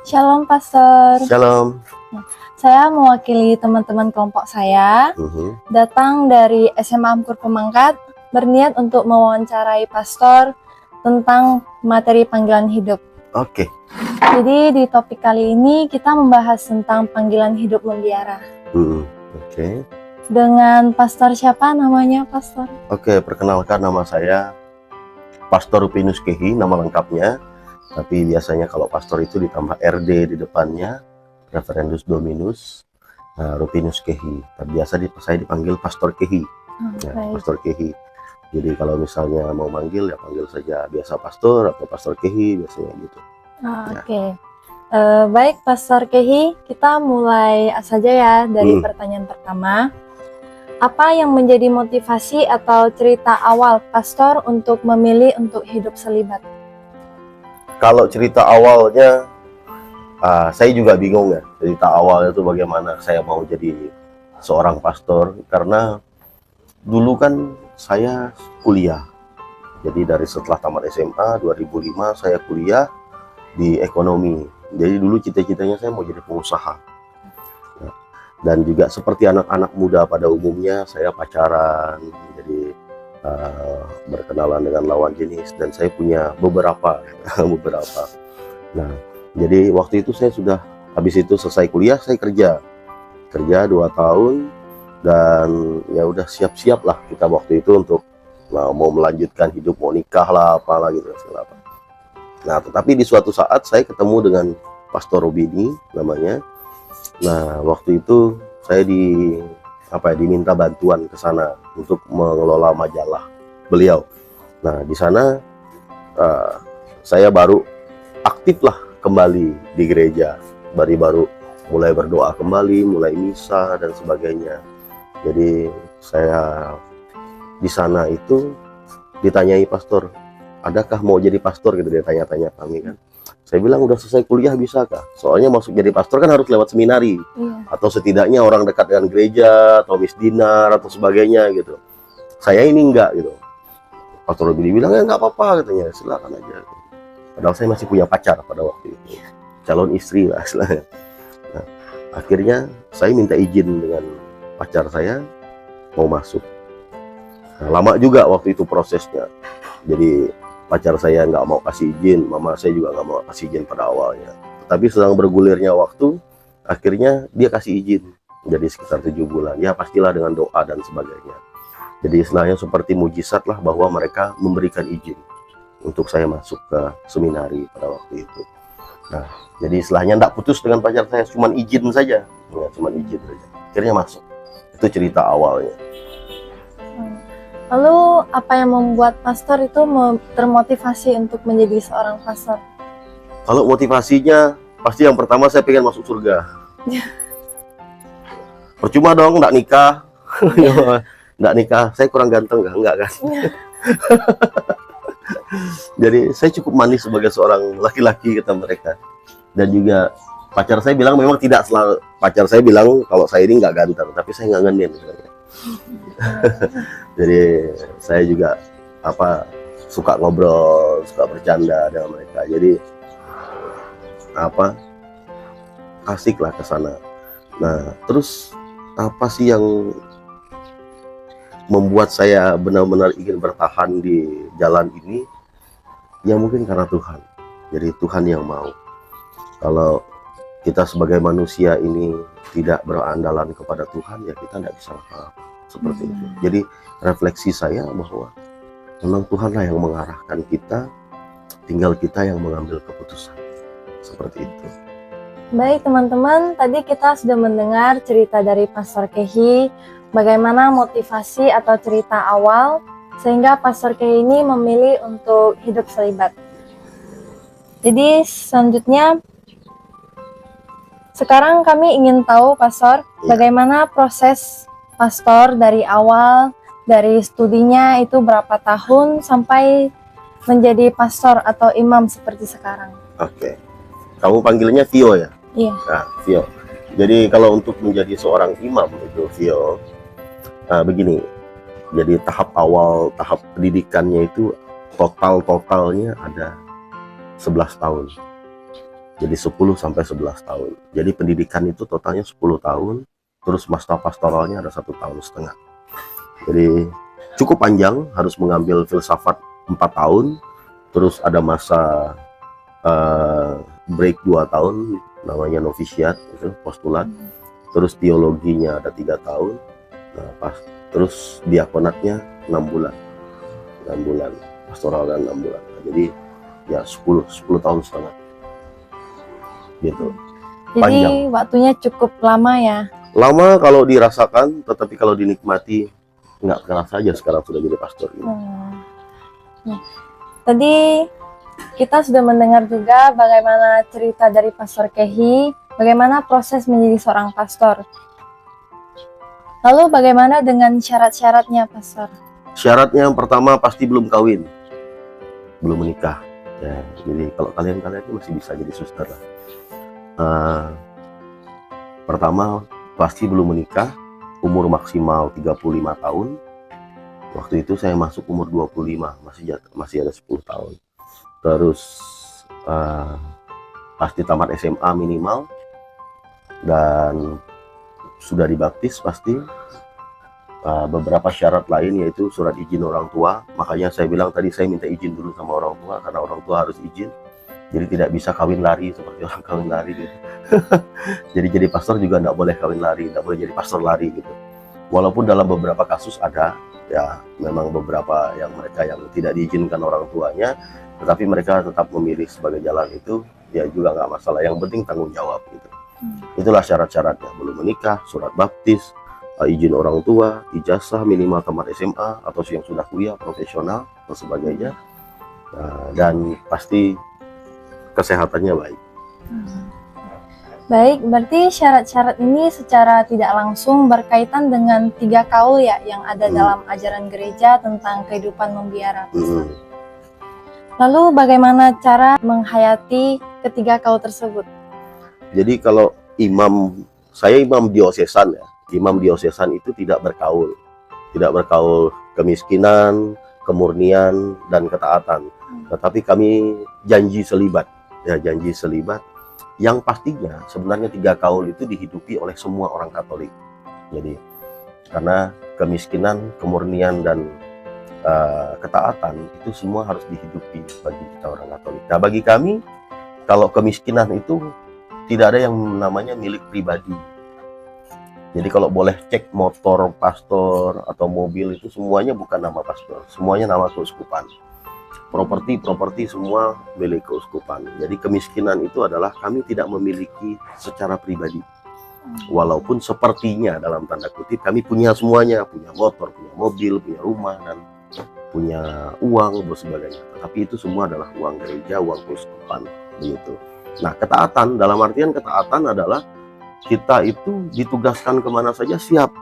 Shalom Pastor. Shalom. Saya mewakili teman-teman kelompok saya, datang dari SMA Amkur Pemangkat, berniat untuk mewawancarai Pastor tentang materi panggilan hidup. Oke. Jadi di topik kali ini kita membahas tentang panggilan hidup membiara. Oke. Dengan Pastor siapa namanya, Pastor? Oke, perkenalkan nama saya Pastor Rupinus Kehi, nama lengkapnya. Tapi biasanya kalau pastor itu ditambah RD di depannya, Reverendus Dominus Rupinus Kehi. Tapi biasa saya dipanggil Pastor Kehi. Pastor Kehi. Jadi kalau misalnya mau manggil ya panggil saja biasa Pastor atau Pastor Kehi, biasanya gitu. Oke. Baik Pastor Kehi, kita mulai saja ya dari pertanyaan pertama. Apa yang menjadi motivasi atau cerita awal Pastor untuk memilih untuk hidup selibat? Kalau cerita awalnya, saya juga bingung ya. Cerita awalnya itu bagaimana saya mau jadi seorang pastor. Karena dulu kan saya kuliah. Jadi dari setelah tamat SMA 2005 saya kuliah di ekonomi. Jadi dulu cita-citanya saya mau jadi pengusaha. Dan juga seperti anak-anak muda pada umumnya, saya pacaran, jadi berkenalan dengan lawan jenis, dan saya punya beberapa. Nah, jadi waktu itu saya sudah habis itu selesai kuliah, saya kerja 2 tahun, dan ya udah siap-siap lah kita waktu itu untuk mau melanjutkan hidup, mau nikah lah, apalah gitu segala apa. Nah, tetapi di suatu saat saya ketemu dengan Pastor Robini namanya. Nah, waktu itu saya diminta bantuan ke sana untuk mengelola majalah beliau. Nah, di sana saya baru aktif lah kembali di gereja, baru mulai berdoa kembali, mulai misa dan sebagainya. Jadi saya di sana itu ditanyai pastor, adakah mau jadi pastor gitu, dia tanya-tanya kami kan. Saya bilang udah selesai kuliah bisakah? Soalnya masuk jadi pastor kan harus lewat seminari, atau setidaknya orang dekat dengan gereja atau misdinar atau sebagainya gitu. Saya ini enggak gitu. Pastor Robini bilang ya nggak apa-apa katanya, silakan aja. Padahal saya masih punya pacar pada waktu itu, calon istri lah istilahnya. Nah, akhirnya saya minta izin dengan pacar saya mau masuk. Nah, lama juga waktu itu prosesnya. Jadi pacar saya nggak mau kasih izin, mama saya juga nggak mau kasih izin pada awalnya. Tapi sedang bergulirnya waktu, akhirnya dia kasih izin. Jadi sekitar 7 bulan. Ya pastilah dengan doa dan sebagainya. Jadi istilahnya seperti mujizat lah bahwa mereka memberikan izin untuk saya masuk ke seminari pada waktu itu. Nah, jadi istilahnya nggak putus dengan pacar saya, cuma izin saja. Ya, cuma izin saja. Akhirnya masuk. Itu cerita awalnya. Lalu apa yang membuat pastor itu termotivasi untuk menjadi seorang pastor? Kalau motivasinya pasti yang pertama saya pengen masuk surga. Percuma dong nggak nikah. Nggak nikah, saya kurang ganteng enggak kan? Jadi saya cukup manis sebagai seorang laki-laki kata mereka. Dan juga pacar saya bilang memang tidak selalu, pacar saya bilang kalau saya ini nggak ganteng, tapi saya nggak ngenin sebenarnya. Jadi saya juga suka ngobrol, suka bercanda dengan mereka. Jadi asik lah ke sana. Nah, terus apa sih yang membuat saya benar-benar ingin bertahan di jalan ini? Ya mungkin karena Tuhan. Jadi Tuhan yang mau. Kalau kita sebagai manusia ini tidak berandalan kepada Tuhan, ya kita tidak bisa apa-apa. Seperti itu. Jadi refleksi saya bahwa memang Tuhanlah yang mengarahkan kita, tinggal kita yang mengambil keputusan. Seperti itu. Baik teman-teman, tadi kita sudah mendengar cerita dari Pastor Kehi, bagaimana motivasi atau cerita awal sehingga Pastor Kehi ini memilih untuk hidup selibat. Jadi selanjutnya, sekarang kami ingin tahu Pastor, bagaimana proses Pastor dari awal, dari studinya itu berapa tahun sampai menjadi pastor atau imam seperti sekarang. Oke. Kamu panggilnya Vio ya? Iya. Nah, Vio. Jadi kalau untuk menjadi seorang imam itu Vio, begini. Jadi tahap awal, tahap pendidikannya itu totalnya ada 11 tahun. Jadi 10 sampai 11 tahun. Jadi pendidikan itu totalnya 10 tahun, terus masa pastoralnya ada 1,5 tahun. Jadi cukup panjang, harus mengambil filsafat 4 tahun, terus ada masa break 2 tahun, namanya novisiat, itu postulat. Terus teologinya ada 3 tahun, terus diakonatnya 6 bulan, pastoral dan 6 bulan. Jadi ya 10 tahun setengah. Gitu. Jadi Panjang. waktunya cukup lama ya. Lama kalau dirasakan, tetapi kalau dinikmati nggak kerasa saja sekarang sudah jadi pastor ini. Nah, tadi kita sudah mendengar juga bagaimana cerita dari Pastor Kehi, bagaimana proses menjadi seorang pastor. Lalu bagaimana dengan syarat-syaratnya, Pastor? Syaratnya yang pertama pasti belum kawin, belum menikah. Ya, jadi kalau kalian itu masih bisa jadi suster lah. Pertama pasti belum menikah, umur maksimal 35 tahun. Waktu itu saya masuk umur 25, masih ada 10 tahun. Terus pasti tamat SMA minimal, dan sudah dibaptis pasti. Beberapa syarat lain yaitu surat izin orang tua. Makanya saya bilang tadi saya minta izin dulu sama orang tua, karena orang tua harus izin. Jadi tidak bisa kawin lari seperti orang kawin lari gitu. Jadi pastor juga tidak boleh kawin lari, tidak boleh jadi pastor lari gitu. Walaupun dalam beberapa kasus ada, ya memang beberapa yang mereka yang tidak diizinkan orang tuanya, tetapi mereka tetap memilih sebagai jalan itu, ya juga nggak masalah. Yang penting tanggung jawab gitu. Itulah syarat-syaratnya: belum menikah, surat baptis, izin orang tua, ijazah minimal tamat SMA atau yang sudah kuliah profesional dan sebagainya, dan pasti kesehatannya baik. Baik, berarti syarat-syarat ini secara tidak langsung berkaitan dengan 3 kaul ya yang ada dalam ajaran gereja tentang kehidupan membiara. Lalu bagaimana cara menghayati ketiga kaul tersebut? Jadi kalau saya imam diosesan ya. Imam diosesan itu tidak berkaul kemiskinan, kemurnian, dan ketaatan. Tetapi kami janji selibat, yang pastinya sebenarnya 3 kaul itu dihidupi oleh semua orang Katolik. Jadi karena kemiskinan, kemurnian, dan ketaatan itu semua harus dihidupi bagi kita orang Katolik. Nah, bagi kami, kalau kemiskinan itu tidak ada yang namanya milik pribadi. Jadi kalau boleh cek motor pastor atau mobil itu semuanya bukan nama pastor, semuanya nama keuskupan. Properti semua milik keuskupan. Jadi kemiskinan itu adalah kami tidak memiliki secara pribadi. Walaupun sepertinya dalam tanda kutip kami punya semuanya, punya motor, punya mobil, punya rumah, dan punya uang dan sebagainya. Tapi itu semua adalah uang gereja, uang keuskupan, begitu. Nah, ketaatan dalam artian ketaatan adalah kita itu ditugaskan kemana saja siap.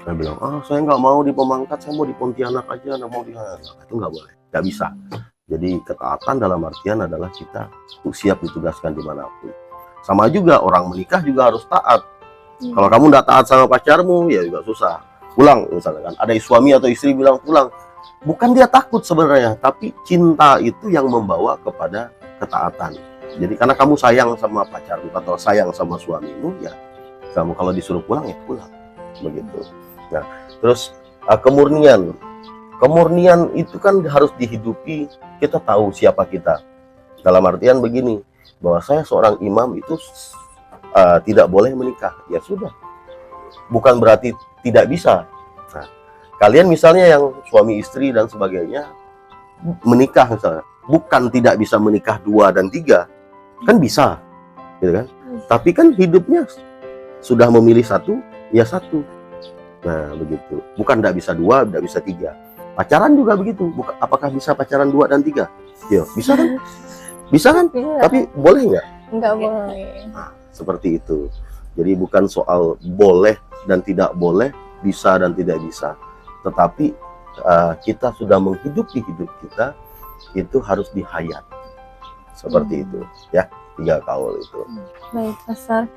Saya bilang, saya nggak mau di Pemangkat, saya mau di Pontianak aja, nggak mau di mana. Itu nggak boleh, nggak bisa. Jadi ketaatan dalam artian adalah kita siap ditugaskan dimanapun. Sama juga orang menikah juga harus taat. Kalau kamu nggak taat sama pacarmu, ya juga susah. Pulang misalnya kan, ada suami atau istri bilang pulang. Bukan dia takut sebenarnya, tapi cinta itu yang membawa kepada ketaatan. Jadi karena kamu sayang sama pacarmu atau sayang sama suamimu, ya kamu kalau disuruh pulang ya pulang, begitu. Nah, terus kemurnian itu kan harus dihidupi. Kita tahu siapa kita. Dalam artian begini, bahwa saya seorang imam itu tidak boleh menikah. Ya sudah, bukan berarti tidak bisa. Nah, kalian misalnya yang suami istri dan sebagainya menikah misalnya, bukan tidak bisa menikah 2 dan 3. Kan bisa, gitu kan? Tapi kan hidupnya sudah memilih satu, ya satu. Nah, begitu. Bukan tidak bisa 2, tidak bisa 3. Pacaran juga begitu. Apakah bisa pacaran 2 dan 3? Ya, bisa kan? Bisa kan? Bisa. Tapi boleh nggak? Nggak boleh. Nah, seperti itu. Jadi bukan soal boleh dan tidak boleh, bisa dan tidak bisa. Tetapi kita sudah menghidupi hidup kita, itu harus dihayat. Seperti itu, ya, 3 kaul itu. Baik, Pastor.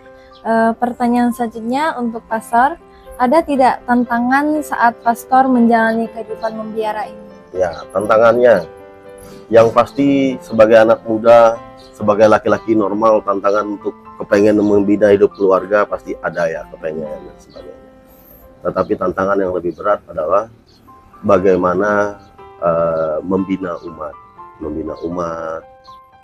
Pertanyaan selanjutnya untuk Pastor, ada tidak tantangan saat pastor menjalani kehidupan membiara ini? Ya, tantangannya Yang pasti sebagai anak muda, sebagai laki-laki normal, tantangan untuk kepengen membina hidup keluarga pasti ada ya, kepengen dan sebagainya. Tetapi tantangan yang lebih berat adalah bagaimana membina umat. Membina umat.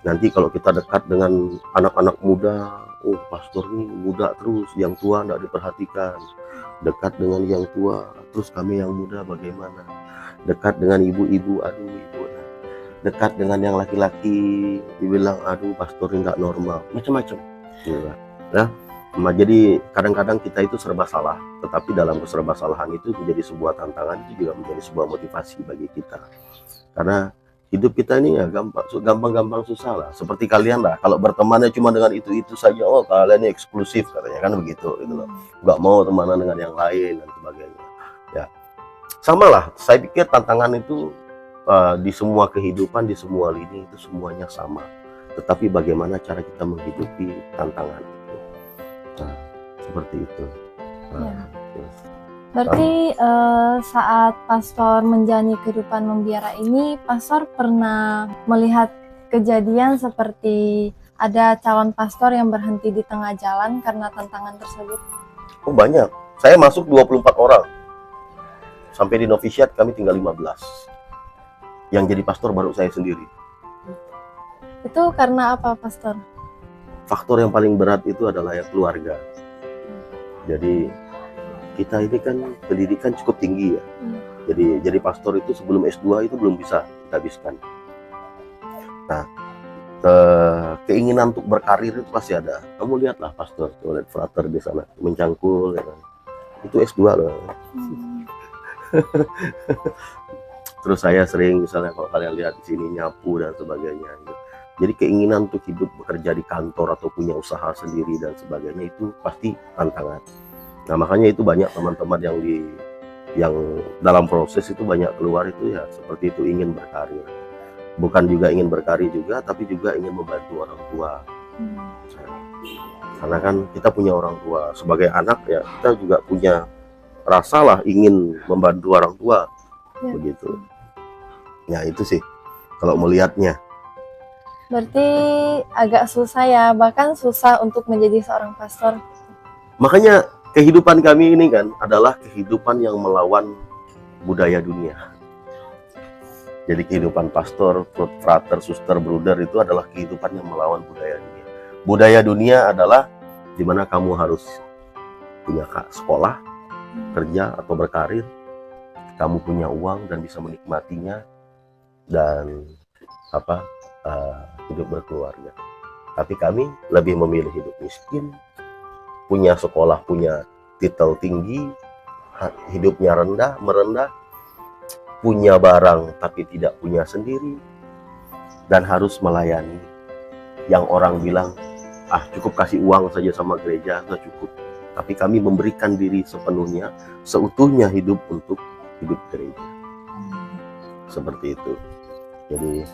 Nanti kalau kita dekat dengan anak-anak muda, oh pastor ini muda terus, yang tua tidak diperhatikan. Dekat dengan yang tua, terus kami yang muda bagaimana? Dekat dengan ibu-ibu, aduh ibu. Dekat dengan yang laki-laki, dibilang aduh pastor ini tidak normal, macam-macam. Ya. Jadi kadang-kadang kita itu serba salah, tetapi dalam keserba-salahan itu menjadi sebuah tantangan, itu juga menjadi sebuah motivasi bagi kita. Karena hidup kita ini ya gampang susah lah. Seperti kalian lah, kalau bertemannya cuma dengan itu saja, oh kalian ini eksklusif katanya kan begitu, gitu loh. Nggak mau temanan dengan yang lain dan sebagainya. Ya, sama lah. Saya pikir tantangan itu di semua kehidupan, di semua lini itu semuanya sama. Tetapi bagaimana cara kita menghidupi tantangan itu. Nah, seperti itu. Berarti saat pastor menjalani kehidupan membiara ini, pastor pernah melihat kejadian seperti ada calon pastor yang berhenti di tengah jalan karena tantangan tersebut? Oh banyak. Saya masuk 24 orang. Sampai di novisiat kami tinggal 15. Yang jadi pastor baru saya sendiri. Itu karena apa, pastor? Faktor yang paling berat itu adalah ya keluarga. Jadi kita ini kan pendidikan cukup tinggi ya. Jadi pastor itu sebelum S2 itu belum bisa kita habiskan. Nah, keinginan untuk berkarir itu pasti ada. Kamu lihatlah pastor, lihat frater di sana mencangkul, ya kan? Itu S2 loh. Terus saya sering misalnya kalau kalian lihat di sini nyapu dan sebagainya. Gitu. Jadi keinginan untuk hidup bekerja di kantor atau punya usaha sendiri dan sebagainya itu pasti tantangan. Nah makanya itu banyak teman-teman yang dalam proses itu banyak keluar itu ya seperti itu, ingin berkarir. Bukan juga ingin berkarir juga, tapi juga ingin membantu orang tua. Karena kan kita punya orang tua sebagai anak ya, kita juga punya rasa lah ingin membantu orang tua, begitu. Ya itu sih kalau melihatnya. Berarti agak susah ya, bahkan susah untuk menjadi seorang pastor. Makanya kehidupan kami ini kan adalah kehidupan yang melawan budaya dunia. Jadi kehidupan pastor, frater, suster, bruder itu adalah kehidupan yang melawan budaya dunia. Budaya dunia adalah dimana kamu harus punya sekolah, kerja atau berkarir, kamu punya uang dan bisa menikmatinya dan hidup berkeluarga. Tapi kami lebih memilih hidup miskin, punya sekolah, punya titel tinggi, hidupnya merendah, punya barang tapi tidak punya sendiri, dan harus melayani yang orang bilang, cukup kasih uang saja sama gereja, nggak cukup. Tapi kami memberikan diri sepenuhnya, seutuhnya hidup untuk hidup gereja. Seperti itu. Jadi,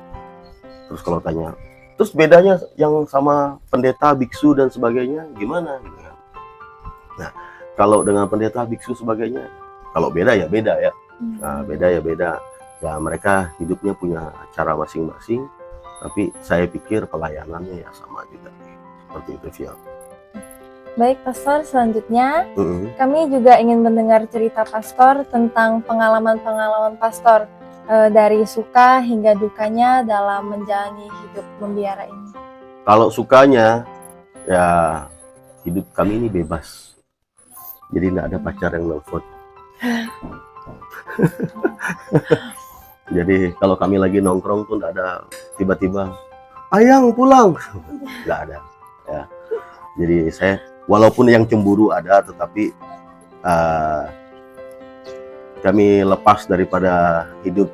terus kalau tanya, terus bedanya yang sama pendeta, biksu dan sebagainya gimana? Nah, kalau dengan pendeta, biksu sebagainya, kalau beda ya beda ya. Nah, beda ya beda. Ya mereka hidupnya punya cara masing-masing, tapi saya pikir pelayanannya ya sama juga. Seperti itu, Fial. Baik, pastor, selanjutnya kami juga ingin mendengar cerita pastor tentang pengalaman-pengalaman pastor dari suka hingga dukanya dalam menjalani hidup membiara ini. Kalau sukanya, ya hidup kami ini bebas. Jadi tidak ada pacar yang nelfon. Jadi kalau kami lagi nongkrong pun tidak ada tiba-tiba, Ayang pulang. Nggak ada. Ya. Jadi saya, walaupun yang cemburu ada, tetapi kami lepas daripada hidup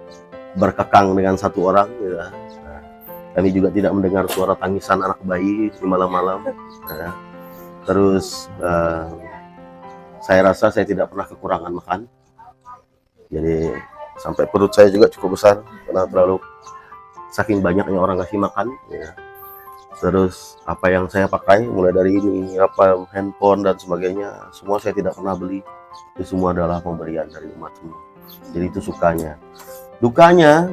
berkekang dengan satu orang. Ya. Nah, kami juga tidak mendengar suara tangisan anak bayi di malam-malam. Ya. Terus saya rasa saya tidak pernah kekurangan makan. Jadi sampai perut saya juga cukup besar karena terlalu saking banyaknya orang kasih makan. Ya. Terus apa yang saya pakai, mulai dari ini handphone dan sebagainya, semua saya tidak pernah beli. Itu semua adalah pemberian dari umat semua. Jadi itu sukanya. Dukanya,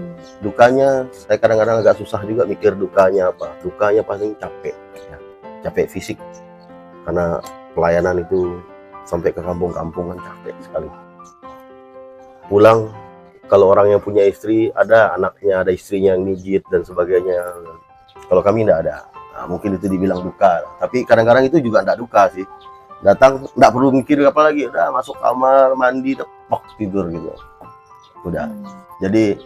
saya kadang-kadang agak susah juga mikir dukanya apa. Dukanya paling capek, ya. Capek fisik, karena pelayanan itu sampai ke kampung-kampung kan capek sekali. Pulang, kalau orang yang punya istri, ada anaknya, ada istrinya yang mijit dan sebagainya. Kalau kami tidak ada. Nah, mungkin itu dibilang duka, tapi kadang-kadang itu juga tidak duka sih. Datang, tidak perlu mikir apa lagi, udah masuk kamar, mandi, tepok, tidur gitu. Udah. Jadi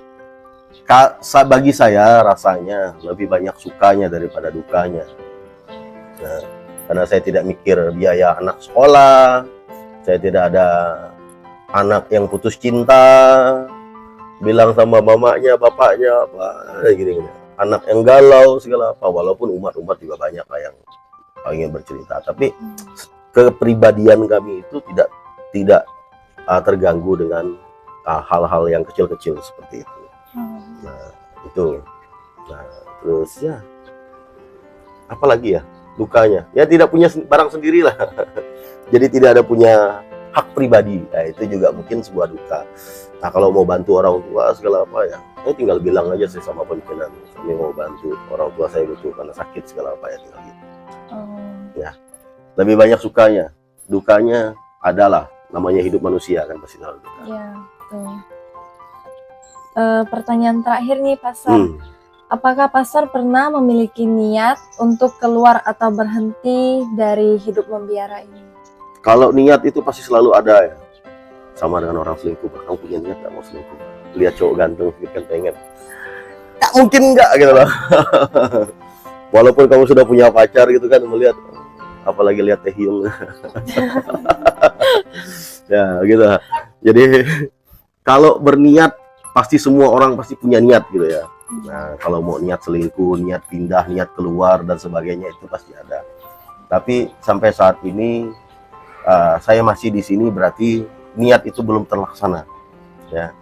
bagi saya rasanya lebih banyak sukanya daripada dukanya. Nah, karena saya tidak mikir biaya anak sekolah, saya tidak ada anak yang putus cinta, bilang sama mamanya, bapaknya apa gini-gini. Anak yang galau segala apa, walaupun umat-umat juga banyak lah yang ingin bercerita, tapi kepribadian kami itu tidak terganggu dengan hal-hal yang kecil-kecil seperti itu. Nah, itu. Nah, terus ya, apalagi ya dukanya? Ya tidak punya barang sendirilah. Jadi tidak ada punya hak pribadi. Nah, itu juga mungkin sebuah duka. Nah, kalau mau bantu orang tua segala apa ya, tinggal bilang aja sih sama pimpinan, kami mau bantu orang tua saya butuh karena sakit segala apa ya, tinggal gitu. Ya, lebih banyak sukanya. Dukanya adalah namanya hidup manusia kan pasti selalu duka. Ya, betul. Pertanyaan terakhir nih, Pastor. Apakah Pastor pernah memiliki niat untuk keluar atau berhenti dari hidup membiara ini? Kalau niat itu pasti selalu ada ya. Sama dengan orang selingkuh, kamu punya niat gak mau selingkuh? Lihat cowok ganteng, kan pengen. Gak mungkin enggak gitu loh. Walaupun kamu sudah punya pacar gitu kan, melihat, apalagi lihat Teh Hyung. Ya gitu. Jadi kalau berniat, pasti semua orang pasti punya niat gitu ya. Nah, kalau mau niat selingkuh, niat pindah, niat keluar dan sebagainya itu pasti ada. Tapi sampai saat ini saya masih di sini, berarti niat itu belum terlaksana. Ya,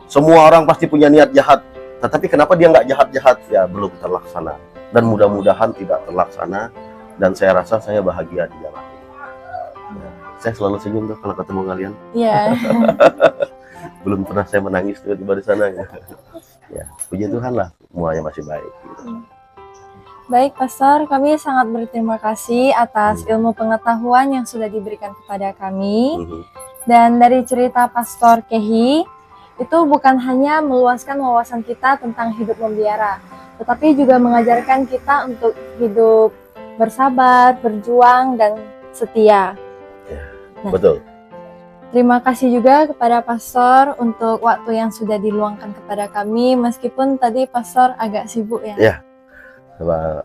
semua orang pasti punya niat jahat, tetapi kenapa dia nggak jahat-jahat? Ya belum terlaksana. Dan mudah-mudahan tidak terlaksana. Dan saya rasa saya bahagia di jalan ini. Ya, saya selalu senyum tuh kalau ketemu kalian. Iya. Belum pernah saya menangis tiba-tiba di sana. Ya, puji Tuhan lah, semuanya masih baik. Gitu. Baik, Pastor, kami sangat berterima kasih atas ilmu pengetahuan yang sudah diberikan kepada kami. Dan dari cerita Pastor Kehi, itu bukan hanya meluaskan wawasan kita tentang hidup membiara, tetapi juga mengajarkan kita untuk hidup bersabar, berjuang, dan setia. Ya, betul. Terima kasih juga kepada Pastor untuk waktu yang sudah diluangkan kepada kami, meskipun tadi Pastor agak sibuk ya. Ya,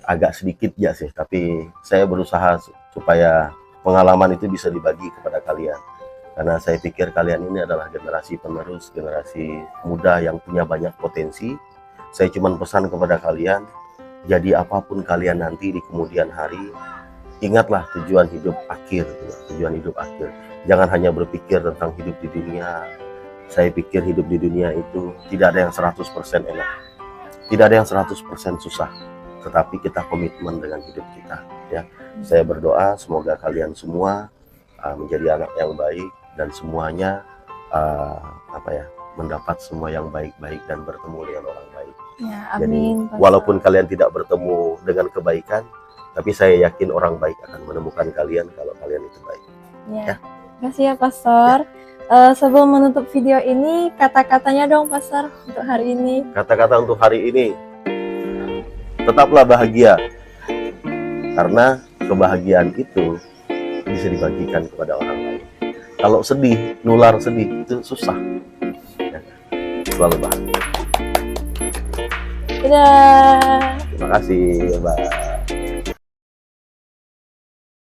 agak sedikit ya sih, tapi saya berusaha supaya pengalaman itu bisa dibagi kepada kalian. Karena saya pikir kalian ini adalah generasi penerus, generasi muda yang punya banyak potensi. Saya cuma pesan kepada kalian, jadi apapun kalian nanti di kemudian hari, ingatlah tujuan hidup akhir, tujuan hidup akhir. Jangan hanya berpikir tentang hidup di dunia. Saya pikir hidup di dunia itu tidak ada yang 100% enak. Tidak ada yang 100% susah. Tetapi kita komitmen dengan hidup kita. Ya, saya berdoa semoga kalian semua menjadi anak yang baik dan semuanya mendapat semua yang baik-baik dan bertemu dengan orang baik. Ya, amin. Jadi walaupun kalian tidak bertemu dengan kebaikan, tapi saya yakin orang baik akan menemukan kalian kalau kalian itu baik. Ya. Terima kasih ya, Pastor. Sebelum menutup video ini, kata-katanya dong, Pastor, untuk hari ini. Kata-kata untuk hari ini, tetaplah bahagia, karena kebahagiaan itu bisa dibagikan kepada orang lain. Kalau sedih, nular sedih, itu susah. Ya, selalu bahagia. Dadah. Terima kasih, Mbak.